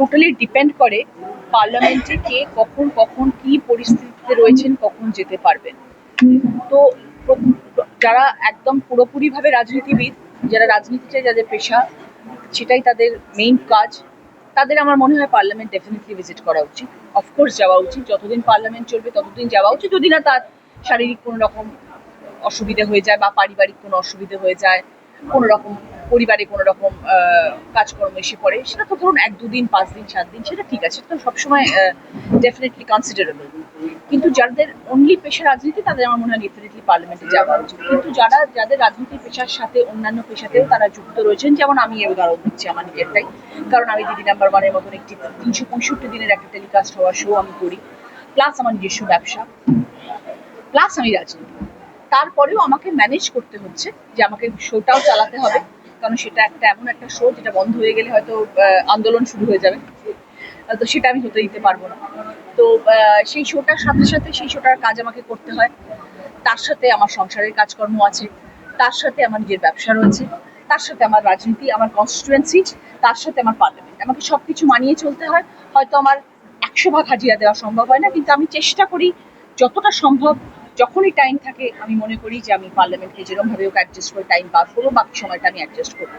Totally depend করে পার্লামেন্টে কে কখন কখন কি পরিস্থিতিতে রয়েছেন, কখন যেতে পারবেন। তো যারা একদম পুরোপুরিভাবে রাজনীতিবিদ, যারা রাজনীতিটাই যাদের পেশা, সেটাই তাদের মেইন কাজ, তাদের আমার মনে হয় পার্লামেন্ট ডেফিনেটলি ভিজিট করা উচিত। অফকোর্স যাওয়া উচিত, যতদিন পার্লামেন্ট চলবে ততদিন যাওয়া উচিত, যদি না তার শারীরিক কোনো রকম অসুবিধা হয়ে যায় বা পারিবারিক কোনো অসুবিধা হয়ে যায়, কোনো রকম পরিবারে কোনো রকম কাজকর্ম এসে পড়ে, সেটা তো ধরুন 1-2 দিন, 5 দিন, 7 দিন, সেটা ঠিক আছে, তো সবসময় ডেফিনেটলি কনসিডারেবল। কিন্তু যাদের অনলি পেশা রাজনীতি, তাদের আমার মনে হয় ডেফিনেটলি পার্লামেন্টে যাওয়া উচিত। কিন্তু যাদের রাজনীতির পেশার সাথে অন্যান্য পেশাতেও তারা যুক্ত রয়েছেন, যেমন আমি এর উদাহরণ দিচ্ছি আমার নিজেরটাই, কারণ আমি দিদি নাম্বার ওয়ানের মতন একটি 365 দিনের একটা টেলিকাস্ট হওয়া শো আমি করি, প্লাস আমার নিজস্ব ব্যবসা, প্লাস আমি রাজনীতি। তারপরেও আমাকে ম্যানেজ করতে হচ্ছে যে আমাকে শোটাও চালাতে হবে, কারণ সেটা এমন একটা শো যেটা বন্ধ হয়ে গেলে হয়তো আন্দোলন শুরু হয়ে যাবে, তো সেটা আমি হতে দিতে পারবো না। তো সেই শোটার সাথে সাথে সেই শোটার কাজ আমাকে করতে হয়, তার সাথে আমার সংসারের কাজকর্ম আছে, তার সাথে আমার নিজের ব্যবসা রয়েছে, তার সাথে আমার রাজনীতি, আমার কনস্টিটুয়েন্সি, তার সাথে আমার পার্লামেন্ট, আমাকে সবকিছু মানিয়ে চলতে হয়। হয়তো আমার 100 ভাগ হাজিরা দেওয়া সম্ভব হয় না, কিন্তু আমি চেষ্টা করি যতটা সম্ভব, যখনই টাইম থাকে আমি মনে করি যে আমি পার্লামেন্টকে যেরকম ভাবে ওকে অ্যাডজাস্ট করে টাইম বার করবো, বাকি সময়টা আমি অ্যাডজাস্ট করবো।